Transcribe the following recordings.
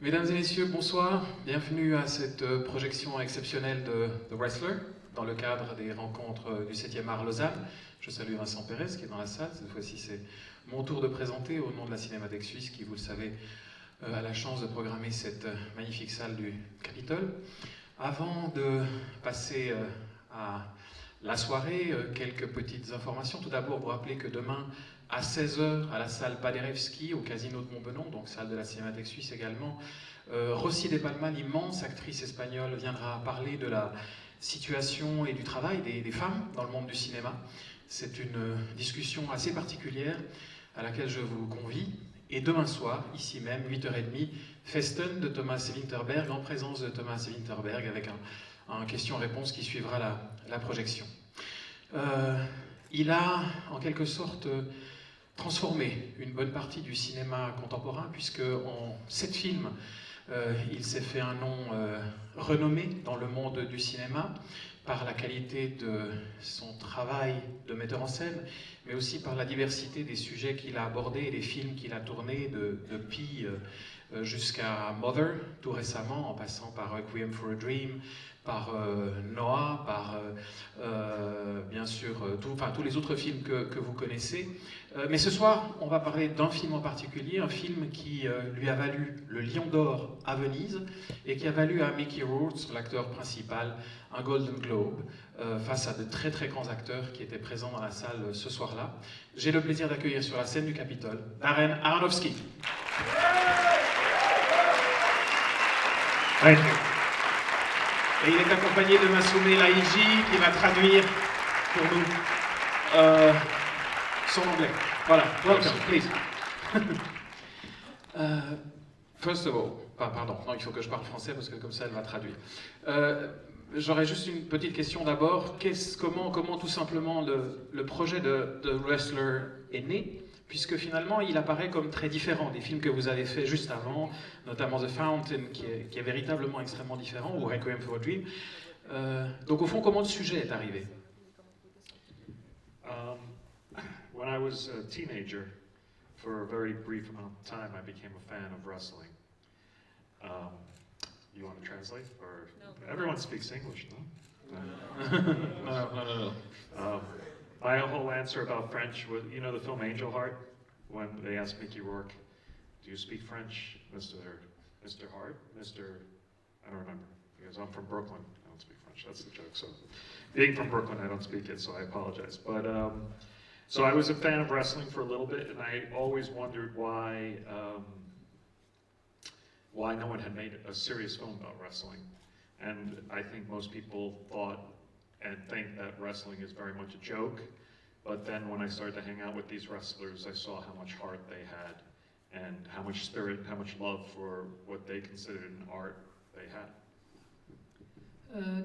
Mesdames et messieurs, bonsoir. Bienvenue à cette projection exceptionnelle de The Wrestler, dans le cadre des rencontres du 7e art Lausanne. Je salue Vincent Pérez qui est dans la salle. Cette fois-ci, c'est mon tour de présenter au nom de la Cinémathèque Suisse qui, vous le savez, a la chance de programmer cette magnifique salle du Capitole. Avant de passer à la soirée, quelques petites informations. Tout d'abord, vous rappeler que demain, à 16 h, à la salle Paderewski, au Casino de Montbenon, donc salle de la Cinémathèque Suisse également, Rossi de Palma, l'immense actrice espagnole, viendra parler de la situation et du travail des femmes dans le monde du cinéma. C'est une discussion assez particulière à laquelle je vous convie. Et demain soir, ici même, 8h30, Festen de Thomas Winterberg, en présence de Thomas Winterberg, avec un question-réponse qui suivra la projection. Il a, en quelque sorte, transformé une bonne partie du cinéma contemporain, puisque en 7 films, il s'est fait un nom renommé dans le monde du cinéma, par la qualité de son travail de metteur en scène, mais aussi par la diversité des sujets qu'il a abordés et des films qu'il a tournés, de Pi jusqu'à Mother, tout récemment, en passant par Requiem for a Dream, par Noah, par bien sûr tous les autres films que vous connaissez. Mais ce soir, on va parler d'un film en particulier, un film qui lui a valu le Lion d'Or à Venise et qui a valu à Mickey Rourke, l'acteur principal, un Golden Globe, face à de très très grands acteurs qui étaient présents dans la salle ce soir-là. J'ai le plaisir d'accueillir sur la scène du Capitole Darren Aronofsky. Thank you. Et il est accompagné de Masume Laiji qui va traduire pour nous son anglais. Voilà, welcome, please. First of all, pardon, non, il faut que je parle français parce que comme ça elle va traduire. J'aurais juste une petite question d'abord. Comment tout simplement le projet de Wrestler est né? Puisque finalement, il apparaît comme très différent des films que vous avez faits juste avant, notamment The Fountain, qui est véritablement extrêmement différent, ou Requiem for a Dream. Donc au fond, comment le sujet est arrivé? When I was a teenager, for a very brief amount of time, I became a fan of wrestling. You want to translate? Or no. Everyone speaks English, no? No. My whole answer about French was, you know the film Angel Heart? When they asked Mickey Rourke, do you speak French, Mr. Hart? I don't remember, because I'm from Brooklyn, I don't speak French, that's the joke. So, being from Brooklyn, I don't speak it, so I apologize. But, so I was a fan of wrestling for a little bit, and I always wondered why no one had made a serious film about wrestling. And I think most people thought and think that wrestling is very much a joke, but then when I started to hang out with these wrestlers, I saw how much heart they had, and how much spirit, how much love for what they considered an art they had.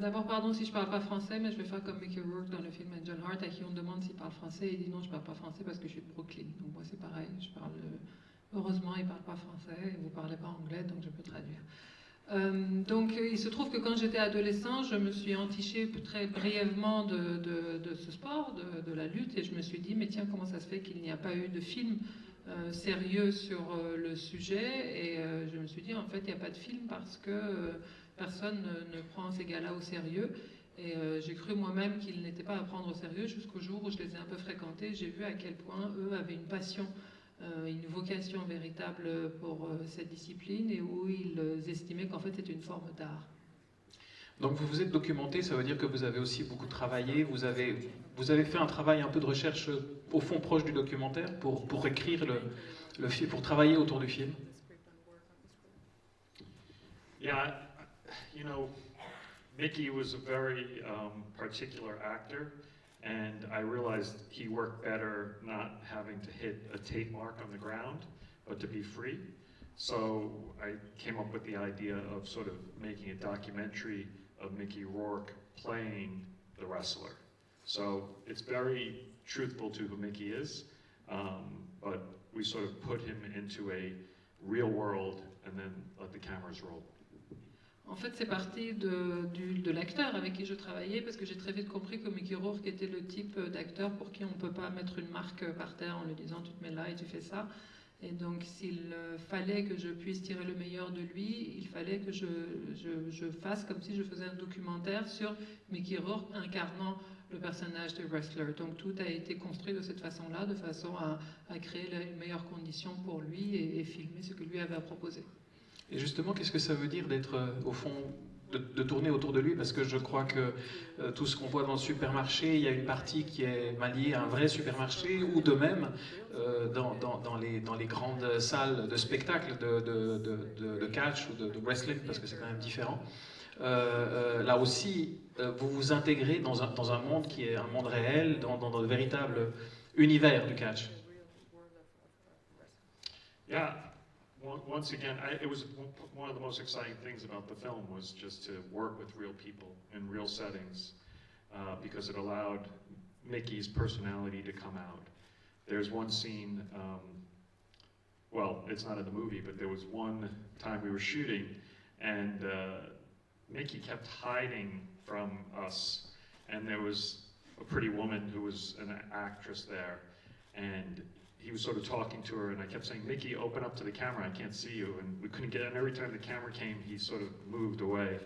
D'abord, pardon si je parle pas français, mais je vais faire comme Mickey Rourke dans le film Angel Heart, à qui on demande s'il parle français, et il dit non, je parle pas français parce que je suis de Brooklyn. Donc moi c'est pareil, heureusement il parle pas français, et vous parlez pas anglais, donc je peux traduire. Donc il se trouve que quand j'étais adolescent, je me suis entichée très brièvement de ce sport, de la lutte, et je me suis dit, mais tiens, comment ça se fait qu'il n'y a pas eu de film sérieux sur le sujet? Et je me suis dit, en fait, il n'y a pas de film parce que personne ne prend ces gars-là au sérieux. Et j'ai cru moi-même qu'ils n'étaient pas à prendre au sérieux jusqu'au jour où je les ai un peu fréquentés. J'ai vu à quel point eux avaient une passion, une vocation véritable pour cette discipline, et où ils estimaient qu'en fait c'était une forme d'art. Donc vous vous êtes documenté, ça veut dire que vous avez aussi beaucoup travaillé, vous avez fait un travail un peu de recherche au fond proche du documentaire pour écrire le film, pour travailler autour du film. Yeah, you know, Mickey was a very particular actor, and I realized he worked better not having to hit a tape mark on the ground, but to be free. So I came up with the idea of sort of making a documentary of Mickey Rourke playing the wrestler. So it's very truthful to who Mickey is, but we sort of put him into a real world and then let the cameras roll. En fait, c'est parti de l'acteur avec qui je travaillais, parce que j'ai très vite compris que Mickey Rourke était le type d'acteur pour qui on ne peut pas mettre une marque par terre en lui disant « tu te mets là et tu fais ça ». Et donc, s'il fallait que je puisse tirer le meilleur de lui, il fallait que je fasse comme si je faisais un documentaire sur Mickey Rourke incarnant le personnage de Wrestler. Donc, tout a été construit de cette façon-là, de façon à créer les meilleures conditions pour lui et filmer ce que lui avait à proposer. Et justement, qu'est-ce que ça veut dire d'être, au fond, de tourner autour de lui? Parce que je crois que tout ce qu'on voit dans le supermarché, il y a une partie qui est liée à un vrai supermarché, ou de même dans les grandes salles de spectacle de catch ou de wrestling, parce que c'est quand même différent. Là aussi, vous vous intégrez dans un monde qui est un monde réel, dans le véritable univers du catch. Yeah. Once again, it was one of the most exciting things about the film was just to work with real people in real settings, because it allowed Mickey's personality to come out. There's one scene, well, it's not in the movie, but there was one time we were shooting, and Mickey kept hiding from us, and there was a pretty woman who was an actress there, and he was sort of talking to her, and I kept saying, Mickey, open up to the camera, I can't see you. And we couldn't get it, and every time the camera came, he sort of moved away.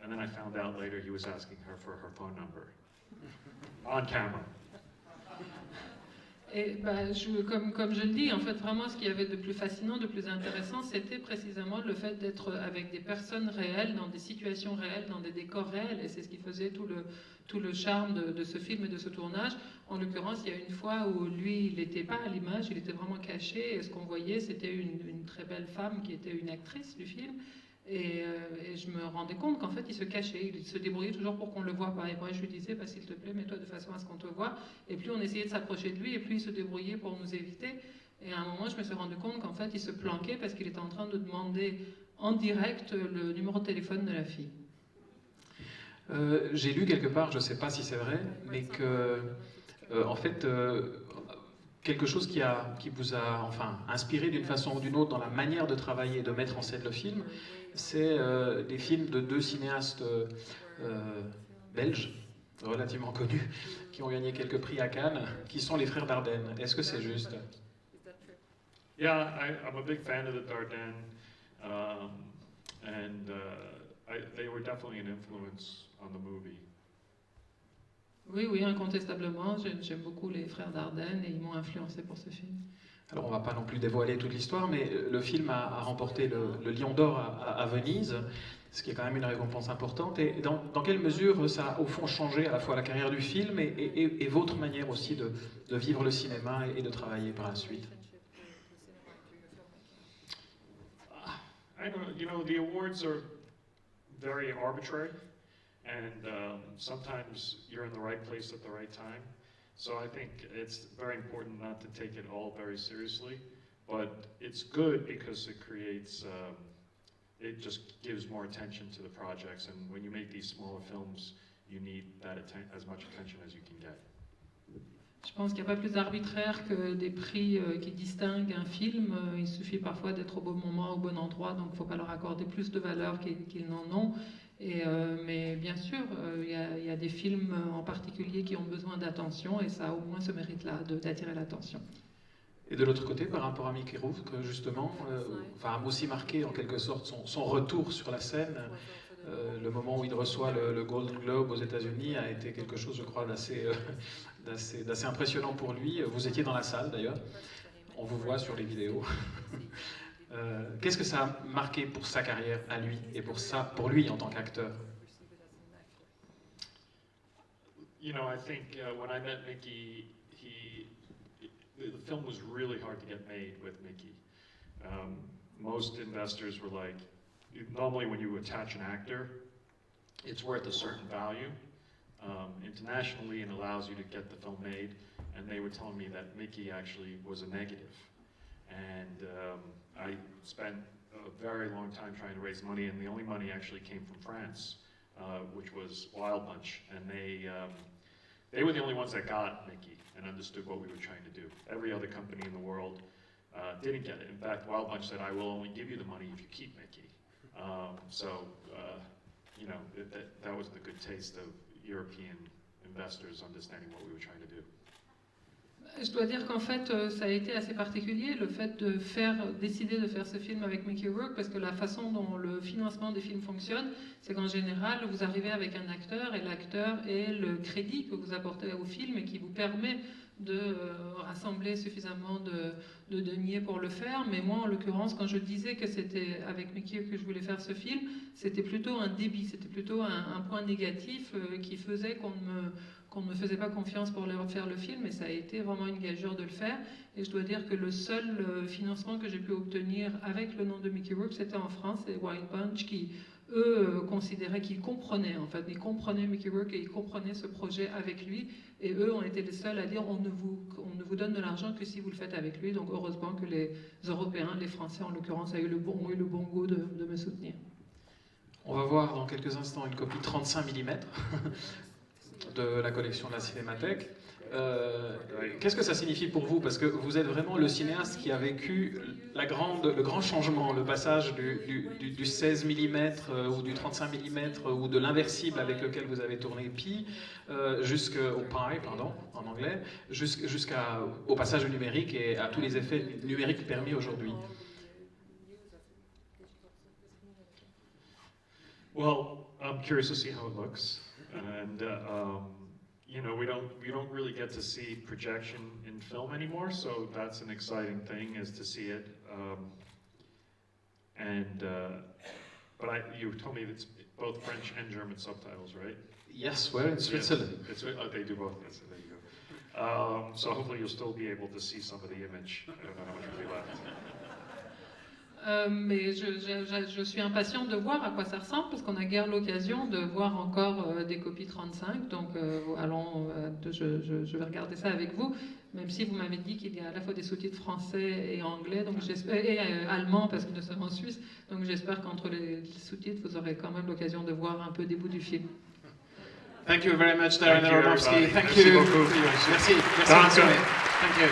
And then I found out later he was asking her for her phone number. On camera. Et comme je le dis, en fait, vraiment, ce qu'il y avait de plus fascinant, de plus intéressant, c'était précisément le fait d'être avec des personnes réelles, dans des situations réelles, dans des décors réels. Et c'est ce qui faisait tout le charme de ce film et de ce tournage. En l'occurrence, il y a une fois où lui, il n'était pas à l'image, il était vraiment caché. Et ce qu'on voyait, c'était une très belle femme qui était une actrice du film. Et je me rendais compte qu'en fait, il se cachait, il se débrouillait toujours pour qu'on ne le voie pas. Et moi, je lui disais, bah, s'il te plaît, mets-toi de façon à ce qu'on te voit. Et plus on essayait de s'approcher de lui, et plus il se débrouillait pour nous éviter. Et à un moment, je me suis rendu compte qu'en fait, il se planquait parce qu'il était en train de demander en direct le numéro de téléphone de la fille. J'ai lu quelque part, je ne sais pas si c'est vrai, mais que, en fait, quelque chose qui vous a inspiré d'une façon ou d'une autre dans la manière de travailler et de mettre en scène le film, c'est des films de deux cinéastes belges, relativement connus, qui ont gagné quelques prix à Cannes, qui sont les frères Dardenne. Est-ce que c'est juste? Yeah, I'm a big fan of the Dardenne, they were definitely an influence on the movie. Oui, incontestablement. J'aime beaucoup les frères Dardenne et ils m'ont influencé pour ce film. Alors on ne va pas non plus dévoiler toute l'histoire, mais le film a remporté le Lion d'Or à Venise, ce qui est quand même une récompense importante. Et dans quelle mesure ça a au fond changé à la fois la carrière du film et votre manière aussi de vivre le cinéma et de travailler par la suite? I don't, you know, the awards are very arbitrary, and sometimes you're in the right place at the right time. So I think it's very important not to take it all very seriously, but it's good because it creates, it just gives more attention to the projects, and when you make these smaller films, you need that as much attention as you can get. Je pense qu'il n'y a pas plus arbitraire que des prix qui distinguent un film. Il suffit parfois d'être au bon moment, au bon endroit, donc il ne faut pas leur accorder plus de valeur qu'ils n'en ont. Mais bien sûr, il y a des films en particulier qui ont besoin d'attention et ça a au moins ce mérite-là d'attirer l'attention. Et de l'autre côté, par rapport à Mickey Rourke, justement, a aussi marqué en quelque sorte son retour sur la scène. Le moment où il reçoit le Gold Globe aux États-Unis a été quelque chose, je crois, d'assez impressionnant pour lui. Vous étiez dans la salle d'ailleurs, on vous voit sur les vidéos. Qu'est-ce que ça a marqué pour sa carrière à lui et pour lui en tant qu'acteur? You know, I think when I met Mickey, the film was really hard to get made with Mickey. Most investors were like, normally when you attach an actor, it's worth a certain value. Internationally, it allows you to get the film made, and they were telling me that Mickey actually was a negative. And I spent a very long time trying to raise money, and the only money actually came from France, which was Wild Bunch, and they were the only ones that got Mickey and understood what we were trying to do. Every other company in the world didn't get it. In fact, Wild Bunch said, I will only give you the money if you keep Mickey. You know, that was the good taste of European investors understanding what we were trying to do. Je dois dire qu'en fait, ça a été assez particulier, le fait de décider de faire ce film avec Mickey Rourke, parce que la façon dont le financement des films fonctionne, c'est qu'en général, vous arrivez avec un acteur, et l'acteur est le crédit que vous apportez au film et qui vous permet de rassembler suffisamment de deniers pour le faire. Mais moi, en l'occurrence, quand je disais que c'était avec Mickey que je voulais faire ce film, c'était plutôt un débit, c'était plutôt un point négatif qui faisait qu'on ne me faisait pas confiance pour faire le film, et ça a été vraiment une gageure de le faire. Et je dois dire que le seul financement que j'ai pu obtenir avec le nom de Mickey Rourke, c'était en France, c'est Wild Bunch qui, eux, considéraient qu'ils comprenaient, en fait, ils comprenaient Mickey Rourke et ils comprenaient ce projet avec lui, et eux ont été les seuls à dire on ne vous donne de l'argent que si vous le faites avec lui. Donc heureusement que les Européens, les Français en l'occurrence, ont eu le bon goût de me soutenir. On va voir dans quelques instants une copie 35 mm de la collection de la Cinémathèque. Qu'est-ce que ça signifie pour vous? Parce que vous êtes vraiment le cinéaste qui a vécu le grand changement, le passage du 16 mm ou du 35 mm ou de l'inversible avec lequel vous avez tourné Pi, jusqu'au Pi, pardon, en anglais, jusqu'au passage au numérique et à tous les effets numériques permis aujourd'hui. Well, I'm curious to see how it looks. And you know, we don't really get to see projection in film anymore, so that's an exciting thing, is to see it. But you told me it's both French and German subtitles, right? Yes, we're in Switzerland. Yes, they do both. Yes, there you go. So hopefully you'll still be able to see some of the image. I don't know how much will be left. Mais je suis impatiente de voir à quoi ça ressemble, parce qu'on n'a guère l'occasion de voir encore des copies 35, donc je vais regarder ça avec vous, même si vous m'avez dit qu'il y a à la fois des sous-titres français et anglais, donc et allemand, parce que nous sommes en Suisse, donc j'espère qu'entre les sous-titres, vous aurez quand même l'occasion de voir un peu des bouts du film. Thank you very much, Darren Aronofsky. Thank Merci you. beaucoup. Merci. Merci. Thank you.